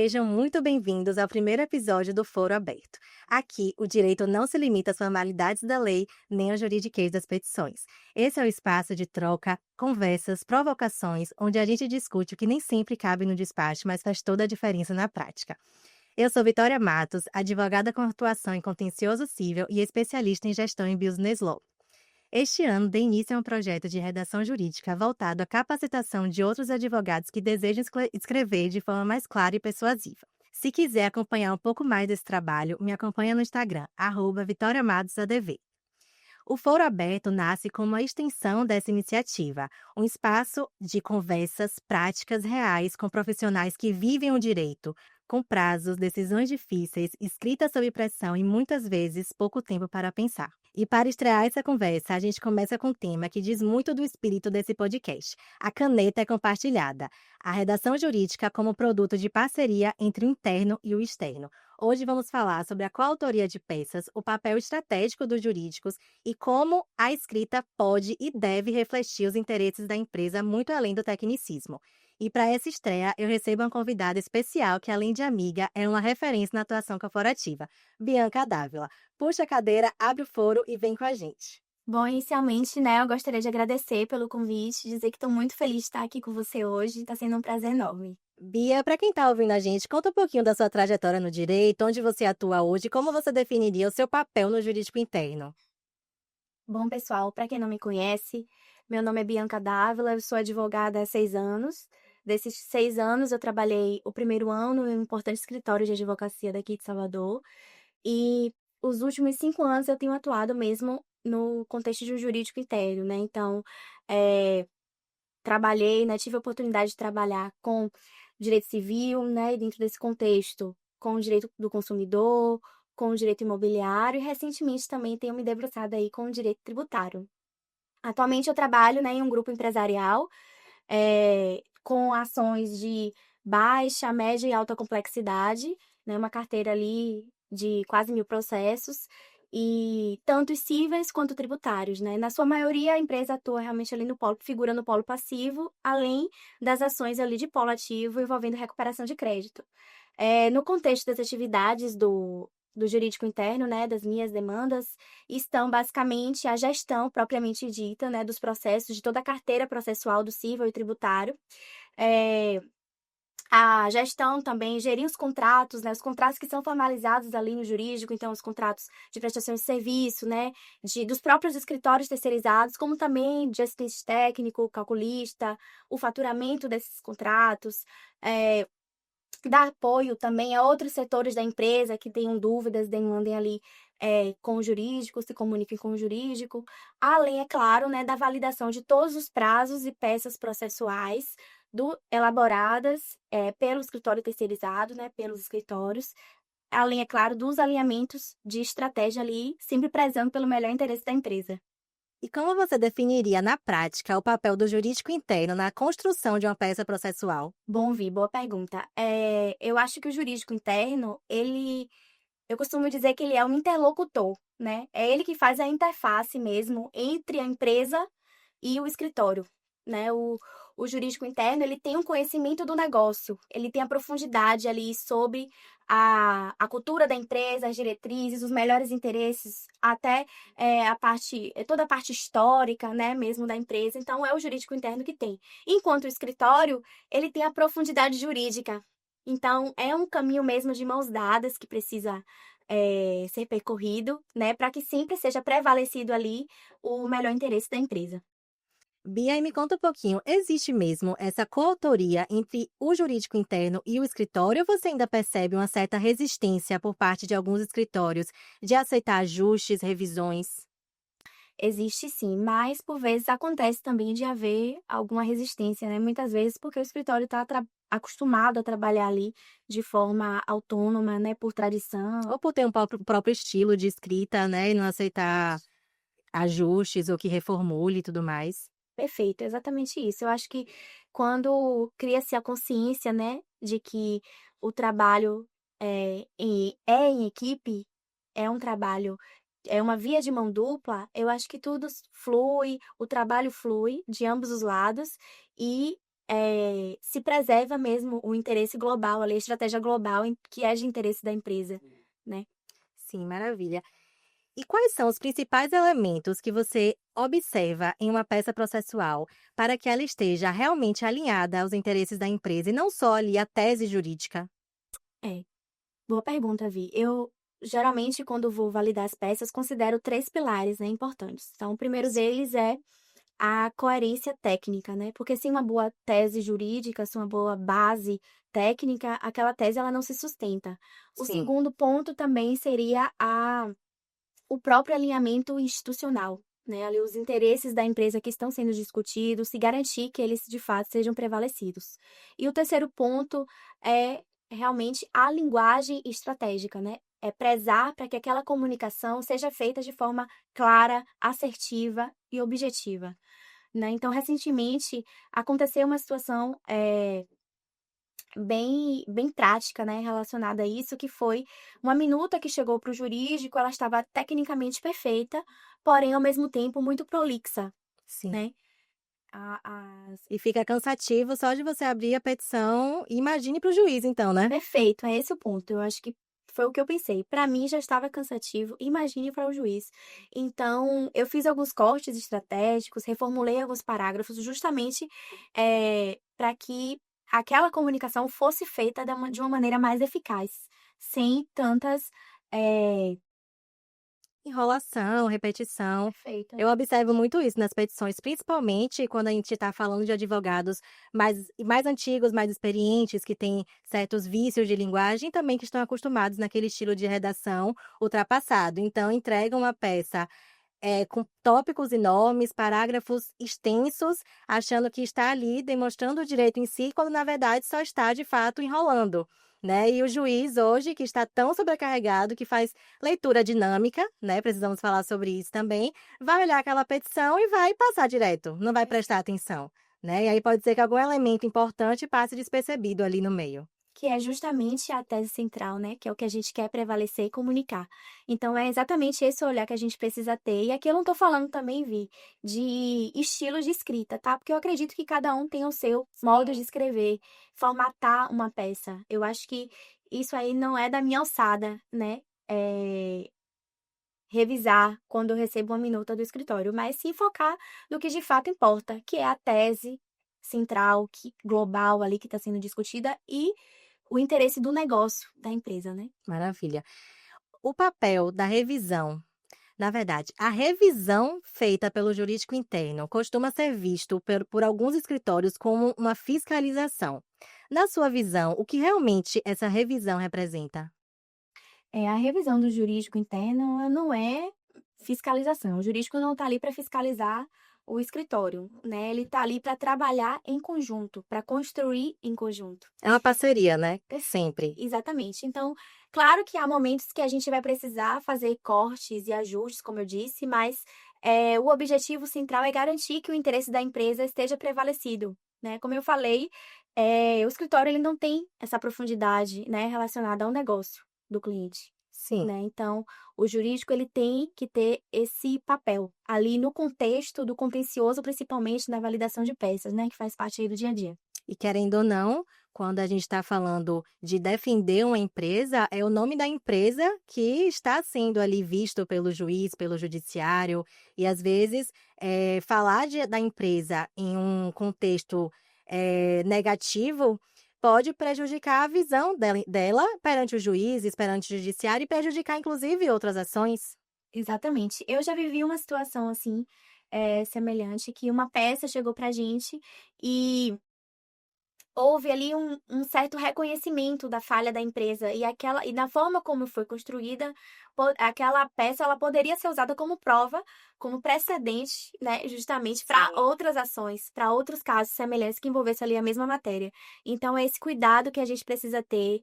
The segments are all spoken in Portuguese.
Sejam muito bem-vindos ao primeiro episódio do Foro Aberto. Aqui, o direito não se limita às formalidades da lei nem ao juridiquês das petições. Esse é o espaço de troca, conversas, provocações, onde a gente discute o que nem sempre cabe no despacho, mas faz toda a diferença na prática. Eu sou Vitória Matos, advogada com atuação em contencioso civil e especialista em gestão em business law. Este ano, dei início a um projeto de redação jurídica voltado à capacitação de outros advogados que desejam escrever de forma mais clara e persuasiva. Se quiser acompanhar um pouco mais desse trabalho, me acompanha no Instagram, @VitoriaMatosADV. O Foro Aberto nasce como uma extensão dessa iniciativa, um espaço de conversas práticas reais com profissionais que vivem o direito, com prazos, decisões difíceis, escrita sob pressão e muitas vezes pouco tempo para pensar. E para estrear essa conversa, a gente começa com um tema que diz muito do espírito desse podcast. A caneta é compartilhada. A redação jurídica como produto de parceria entre o interno e o externo. Hoje vamos falar sobre a coautoria de peças, o papel estratégico dos jurídicos e como a escrita pode e deve refletir os interesses da empresa muito além do tecnicismo. E para essa estreia, eu recebo uma convidada especial que, além de amiga, é uma referência na atuação corporativa, Bianca Dávila. Puxa a cadeira, abre o foro e vem com a gente. Bom, inicialmente, eu gostaria de agradecer pelo convite, dizer que estou muito feliz de estar aqui com você hoje, está sendo um prazer enorme. Bia, para quem está ouvindo a gente, conta um pouquinho da sua trajetória no direito, onde você atua hoje e como você definiria o seu papel no jurídico interno. Bom, pessoal, para quem não me conhece, meu nome é Bianca Dávila, eu sou advogada há 6 anos. Desses 6 anos, eu trabalhei o primeiro ano em um importante escritório de advocacia daqui de Salvador, e os últimos 5 anos eu tenho atuado mesmo no contexto de um jurídico interno, né? Então, trabalhei, tive a oportunidade de trabalhar com direito civil, e dentro desse contexto, com o direito do consumidor, com o direito imobiliário e recentemente também tenho me debruçado aí com o direito tributário. Atualmente eu trabalho, em um grupo empresarial, com ações de baixa, média e alta complexidade, uma carteira ali de quase 1.000 processos, e tanto os cíveis quanto tributários, né? Na sua maioria, a empresa atua realmente ali no polo, figura no polo passivo, além das ações ali de polo ativo envolvendo recuperação de crédito. No contexto das atividades do jurídico interno, das minhas demandas, estão basicamente a gestão propriamente dita, dos processos, de toda a carteira processual do cível e tributário. A gestão também, gerir os contratos, os contratos que são formalizados ali no jurídico, então os contratos de prestação de serviço, dos próprios escritórios terceirizados, como também de assistente técnico, calculista, o faturamento desses contratos, dar apoio também a outros setores da empresa que tenham dúvidas, demandem ali com o jurídico, se comuniquem com o jurídico, além, é claro, da validação de todos os prazos e peças processuais elaboradas pelo escritório terceirizado, pelos escritórios, além, é claro, dos alinhamentos de estratégia ali, sempre prezando pelo melhor interesse da empresa. E como você definiria, na prática, o papel do jurídico interno na construção de uma peça processual? Bom, Vi, boa pergunta. Eu acho que o jurídico interno, eu costumo dizer que ele é um interlocutor, né? É ele que faz a interface mesmo entre a empresa e o escritório, né? O jurídico interno, ele tem um conhecimento do negócio, ele tem a profundidade ali sobre a cultura da empresa, as diretrizes, os melhores interesses, até toda a parte histórica, né, mesmo da empresa. Então, é o jurídico interno que tem. Enquanto o escritório, ele tem a profundidade jurídica. Então, é um caminho mesmo de mãos dadas que precisa ser percorrido, né, para que sempre seja prevalecido ali o melhor interesse da empresa. Bia, e me conta um pouquinho, existe mesmo essa coautoria entre o jurídico interno e o escritório, ou você ainda percebe uma certa resistência por parte de alguns escritórios de aceitar ajustes, revisões? Existe sim, mas por vezes acontece também de haver alguma resistência, né? Muitas vezes porque o escritório está acostumado a trabalhar ali de forma autônoma, né? Por tradição. Ou por ter um próprio estilo de escrita, né, e não aceitar ajustes ou que reformule e tudo mais? Perfeito, exatamente isso. Eu acho que quando cria-se a consciência, de que o trabalho em equipe, é um trabalho, é uma via de mão dupla, eu acho que tudo flui, o trabalho flui de ambos os lados e se preserva mesmo o interesse global ali, a estratégia global que é de interesse da empresa, né. Sim, maravilha. E quais são os principais elementos que você observa em uma peça processual para que ela esteja realmente alinhada aos interesses da empresa e não só ali a tese jurídica? É, boa pergunta, Vi. Eu, geralmente, quando vou validar as peças, considero 3 pilares, né, importantes. Então, o primeiro deles é a coerência técnica, né, porque sem uma boa tese jurídica, sem uma boa base técnica, aquela tese ela não se sustenta. O Sim. segundo ponto também seria a o próprio alinhamento institucional, né, ali os interesses da empresa que estão sendo discutidos, se garantir que eles de fato sejam prevalecidos. E o terceiro ponto é realmente a linguagem estratégica, né, é prezar para que aquela comunicação seja feita de forma clara, assertiva e objetiva, né. Então recentemente aconteceu uma situação, bem prática, né, relacionada a isso, que foi uma minuta que chegou para o jurídico, ela estava tecnicamente perfeita, porém, ao mesmo tempo, muito prolixa, Sim. né. A as E fica cansativo só de você abrir a petição, imagine para o juiz então, né? Perfeito, é esse o ponto, eu acho que foi o que eu pensei. Para mim já estava cansativo, imagine para o juiz. Então, eu fiz alguns cortes estratégicos, reformulei alguns parágrafos justamente, para que aquela comunicação fosse feita de uma maneira mais eficaz, sem tantas, eh Enrolação, repetição. Perfeito. Eu observo muito isso nas petições, principalmente quando a gente está falando de advogados mais antigos, mais experientes, que têm certos vícios de linguagem e também que estão acostumados naquele estilo de redação ultrapassado. Então, entregam uma peça com tópicos enormes, parágrafos extensos, achando que está ali demonstrando o direito em si, quando na verdade só está de fato enrolando, né. E o juiz hoje, que está tão sobrecarregado, que faz leitura dinâmica, né, precisamos falar sobre isso também, vai olhar aquela petição e vai passar direto, não vai prestar atenção, né. E aí pode ser que algum elemento importante passe despercebido ali no meio. Que é justamente a tese central, né, que é o que a gente quer prevalecer e comunicar. Então é exatamente esse olhar que a gente precisa ter. E aqui eu não estou falando também, Vi, de estilo de escrita, tá? Porque eu acredito que cada um tem o seu modo de escrever, formatar uma peça. Eu acho que isso aí não é da minha alçada, né, revisar quando eu recebo uma minuta do escritório, mas sim focar no que de fato importa, que é a tese central, que global ali que está sendo discutida e o interesse do negócio da empresa, né. Maravilha. O papel da revisão. Na verdade, a revisão feita pelo jurídico interno costuma ser visto por alguns escritórios como uma fiscalização. Na sua visão, o que realmente essa revisão representa? A revisão do jurídico interno não é fiscalização, o jurídico não está ali para fiscalizar o escritório, né, ele está ali para trabalhar em conjunto, para construir em conjunto. É uma parceria, né? Perfe Sempre. Exatamente. Então, claro que há momentos que a gente vai precisar fazer cortes e ajustes, como eu disse, mas, o objetivo central é garantir que o interesse da empresa esteja prevalecido, né. Como eu falei, o escritório ele não tem essa profundidade, né, relacionada ao negócio do cliente, Sim. né. Então, o jurídico ele tem que ter esse papel, ali no contexto do contencioso, principalmente na validação de peças, né, que faz parte aí do dia a dia. E querendo ou não, quando a gente está falando de defender uma empresa, é o nome da empresa que está sendo ali visto pelo juiz, pelo judiciário, e às vezes, falar da empresa em um contexto, negativo, pode prejudicar a visão dela perante os juízes, perante o judiciário e prejudicar inclusive outras ações. Exatamente. Eu já vivi uma situação assim, semelhante, que uma peça chegou pra gente e houve ali um certo reconhecimento da falha da empresa e da forma como foi construída, aquela peça ela poderia ser usada como prova, como precedente, né, justamente para Sim. outras ações, para outros casos semelhantes que envolvesse ali a mesma matéria. Então é esse cuidado que a gente precisa ter,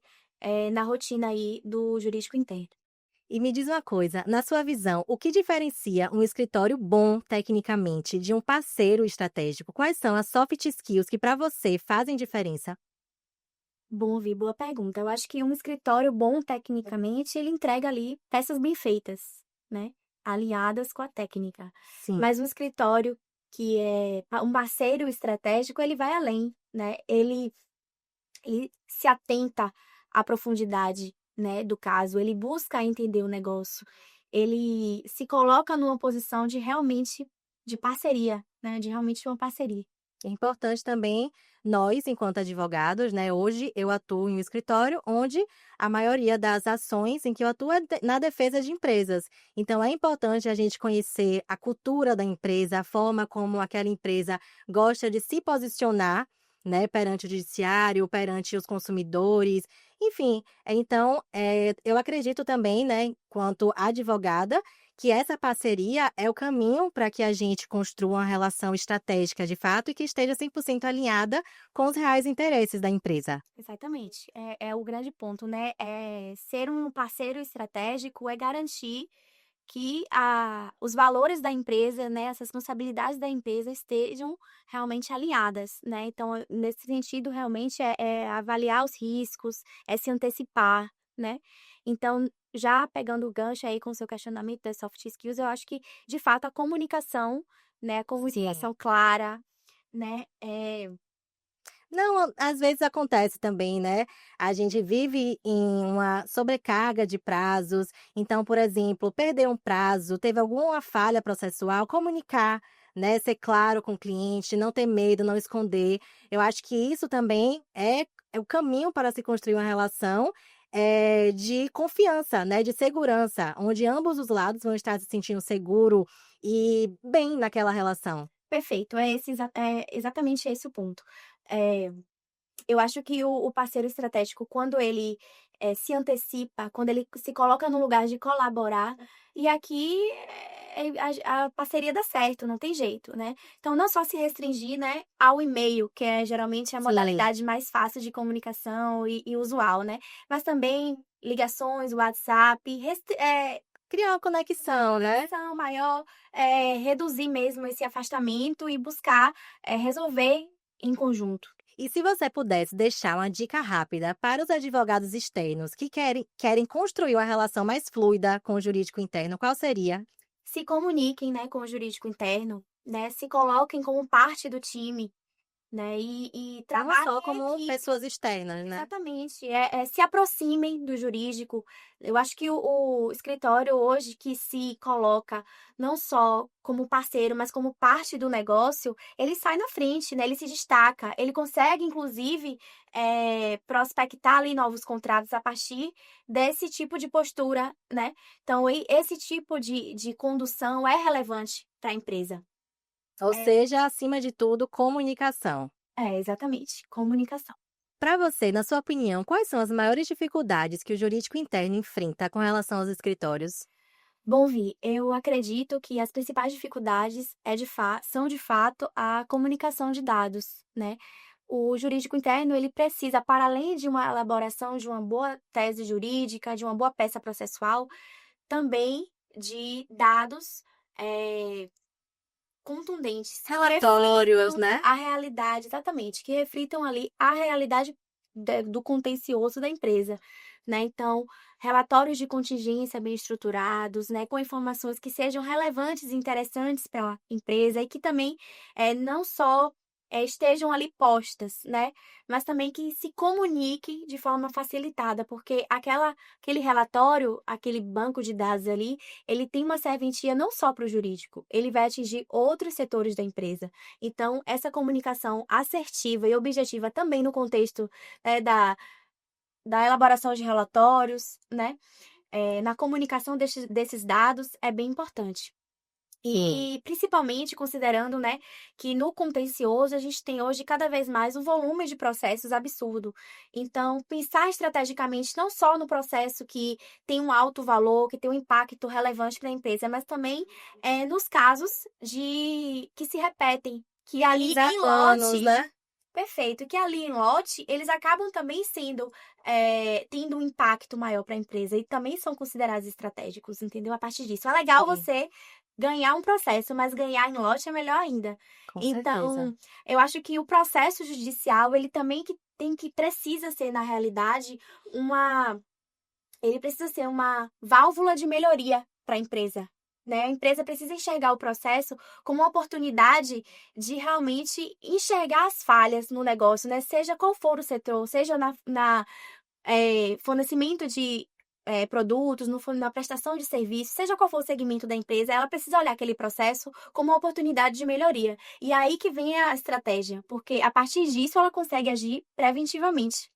na rotina aí do jurídico interno. E me diz uma coisa, na sua visão, o que diferencia um escritório bom tecnicamente de um parceiro estratégico? Quais são as soft skills que para você fazem diferença? Bom, Vi, boa pergunta. Eu acho que um escritório bom tecnicamente, ele entrega ali peças bem feitas, né, alinhadas com a técnica. Sim. Mas um escritório que é um parceiro estratégico, ele vai além, né? Ele se atenta à profundidade, né, do caso, ele busca entender o negócio, ele se coloca numa posição de realmente de parceria, né, de realmente uma parceria. É importante também nós, enquanto advogados, né, hoje eu atuo em um escritório onde a maioria das ações em que eu atuo é na defesa de empresas. Então é importante a gente conhecer a cultura da empresa, a forma como aquela empresa gosta de se posicionar, né, perante o judiciário, perante os consumidores, enfim. Então, eu acredito também, né, enquanto advogada, que essa parceria é o caminho para que a gente construa uma relação estratégica de fato e que esteja 100% alinhada com os reais interesses da empresa. Exatamente, é o grande ponto, né, ser um parceiro estratégico é garantir que os valores da empresa, né, as responsabilidades da empresa estejam realmente alinhadas, né. Então, nesse sentido, realmente, é avaliar os riscos, é se antecipar, né. Então, já pegando o gancho aí com o seu questionamento das soft skills, eu acho que, de fato, a comunicação, né, a Sim. comunicação clara, né, Não, às vezes acontece também, né, a gente vive em uma sobrecarga de prazos, então, por exemplo, perder um prazo, teve alguma falha processual, comunicar, né, ser claro com o cliente, não ter medo, não esconder. Eu acho que isso também é o caminho para se construir uma relação, de confiança, né, de segurança, onde ambos os lados vão estar se sentindo seguro e bem naquela relação. perfeito, é exatamente esse o ponto. Eh Eu acho que o parceiro estratégico, quando ele, se antecipa, quando ele se coloca no lugar de colaborar, e aqui, a parceria dá certo, não tem jeito, né. Então não só se restringir, né, ao e-mail, que é geralmente a Sim. modalidade mais fácil de comunicação e usual, né, mas também ligações, WhatsApp, Criar uma conexão, né? conexão maior, reduzir mesmo esse afastamento e buscar, resolver em conjunto. E se você pudesse deixar uma dica rápida para os advogados externos que querem construir uma relação mais fluida com o jurídico interno, qual seria? Se comuniquem, né, com o jurídico interno, né, se coloquem como parte do time, né, e Não trabalhem só em como equipe. pessoas externas, né? Exatamente, se aproximem do jurídico. Eu acho que o escritório hoje que se coloca não só como parceiro, mas como parte do negócio, ele sai na frente, né, ele se destaca, ele consegue inclusive, prospectar ali novos contratos a partir desse tipo de postura, né. Então esse tipo de condução é relevante para a empresa. Ou É, seja, acima de tudo, comunicação. exatamente, comunicação. Para você, na sua opinião, quais são as maiores dificuldades que o jurídico interno enfrenta com relação aos escritórios? Bom, Vi, eu acredito que as principais dificuldades são de fato a comunicação de dados, né? O jurídico interno, ele precisa, para além de uma elaboração de uma boa tese jurídica, de uma boa peça processual, também de dados, contundentes, que Relatórios, reflitam né? a realidade, exatamente, que reflitam ali a realidade do contencioso da empresa, né. Então, relatórios de contingência bem estruturados, né, com informações que sejam relevantes e interessantes para a empresa e que também, não só, estejam ali postas, né, mas também que se comuniquem de forma facilitada, porque aquele relatório, aquele banco de dados ali, ele tem uma serventia não só para o jurídico, ele vai atingir outros setores da empresa. Então, essa comunicação assertiva e objetiva também no contexto, da elaboração de relatórios, né, na comunicação desses dados é bem importante. Sim. E principalmente considerando, né, que no contencioso a gente tem hoje cada vez mais um volume de processos absurdo. Então, pensar estrategicamente não só no processo que tem um alto valor, que tem um impacto relevante para a empresa, mas também nos casos de que se repetem, que ali Há em anos, lote. né? Perfeito, que ali em lote, eles acabam também sendo, tendo um impacto maior para a empresa e também são considerados estratégicos, entendeu? A partir disso. É legal Sim, você ganhar um processo, mas ganhar em lote é melhor ainda. com certeza. Então, eu acho que o processo judicial, ele também precisa ser, na realidade, uma ele precisa ser uma válvula de melhoria para a empresa, né? A empresa precisa enxergar o processo como uma oportunidade de realmente enxergar as falhas no negócio, né? Seja qual for o setor, seja fornecimento de produtos, na prestação de serviços, seja qual for o segmento da empresa, ela precisa olhar aquele processo como uma oportunidade de melhoria. E é aí que vem a estratégia, porque a partir disso ela consegue agir preventivamente.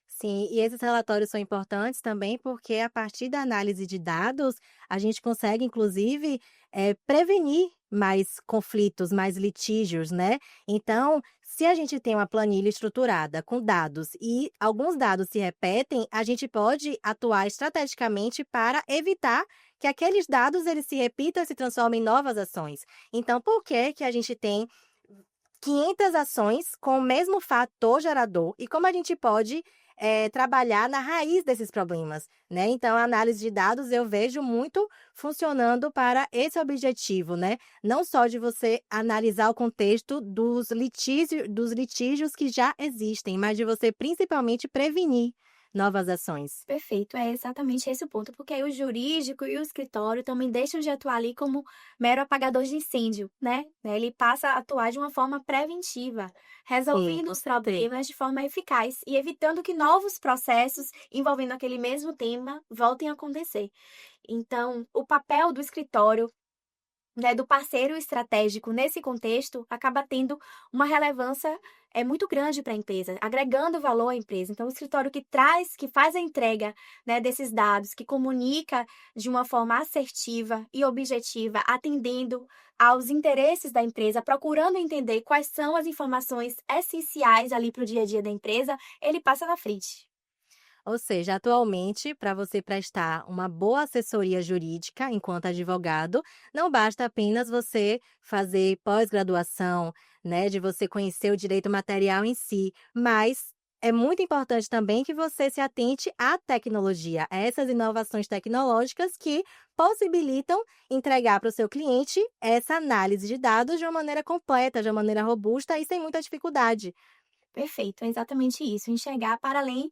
Sim, e esses relatórios são importantes também porque a partir da análise de dados, a gente consegue inclusive, prevenir mais conflitos, mais litígios, né. Então, se a gente tem uma planilha estruturada com dados e alguns dados se repetem, a gente pode atuar estrategicamente para evitar que aqueles dados eles se repitam e se transformem em novas ações. Então, por que que a gente tem 500 ações com o mesmo fator gerador e como a gente pode, trabalhar na raiz desses problemas, né. Então a análise de dados eu vejo muito funcionando para esse objetivo, né, não só de você analisar o contexto dos litígios que já existem, mas de você principalmente prevenir novas ações. Perfeito, é exatamente esse o ponto, porque aí o jurídico e o escritório também deixam de atuar ali como mero apagador de incêndio, né? Ele passa a atuar de uma forma preventiva, Sim, resolvendo com os certeza. problemas de forma eficaz e evitando que novos processos envolvendo aquele mesmo tema voltem a acontecer. Então, o papel do escritório, né, do parceiro estratégico nesse contexto, acaba tendo uma relevância muito grande para a empresa, agregando valor à empresa. Então, o escritório que faz a entrega, né, desses dados, que comunica de uma forma assertiva e objetiva, atendendo aos interesses da empresa, procurando entender quais são as informações essenciais ali para o dia a dia da empresa, ele passa na frente. Ou seja, atualmente, para você prestar uma boa assessoria jurídica enquanto advogado, não basta apenas você fazer pós-graduação, né, de você conhecer o direito material em si, mas é muito importante também que você se atente à tecnologia, a essas inovações tecnológicas que possibilitam entregar para o seu cliente essa análise de dados de uma maneira completa, de uma maneira robusta e sem muita dificuldade. Perfeito, é exatamente isso, enxergar para além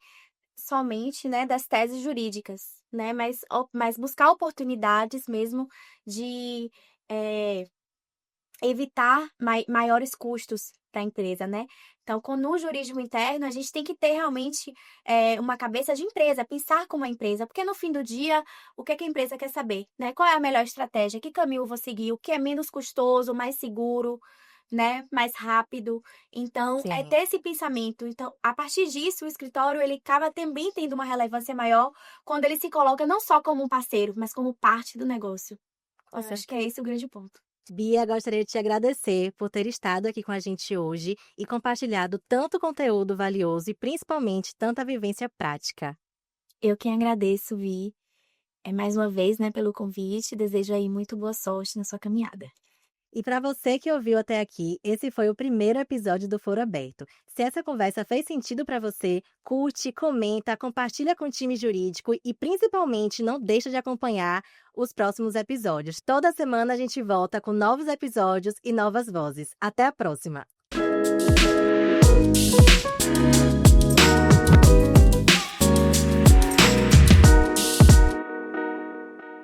somente, né, das teses jurídicas, né, mas buscar oportunidades mesmo de, eh, evitar maiores custos para a empresa, né. Então, no jurídico interno, a gente tem que ter realmente, uma cabeça de empresa, pensar como a empresa, porque no fim do dia, o que é que a empresa quer saber, né, qual é a melhor estratégia, que caminho eu vou seguir, o que é menos custoso, mais seguro, né, mais rápido. Então, é Sim. ter esse pensamento. Então, a partir disso, o escritório ele acaba também tendo uma relevância maior quando ele se coloca não só como um parceiro, mas como parte do negócio. Com Eu acho que é certeza. esse o grande ponto. Bia, gostaria de te agradecer por ter estado aqui com a gente hoje e compartilhado tanto conteúdo valioso e principalmente tanta vivência prática. Eu quem agradeço, Vi, mais uma vez, né, pelo convite. Desejo aí muito boa sorte na sua caminhada. E para você que ouviu até aqui, esse foi o primeiro episódio do Foro Aberto. Se essa conversa fez sentido para você, curte, comenta, compartilha com o time jurídico e principalmente não deixa de acompanhar os próximos episódios. Toda semana a gente volta com novos episódios e novas vozes. Até a próxima!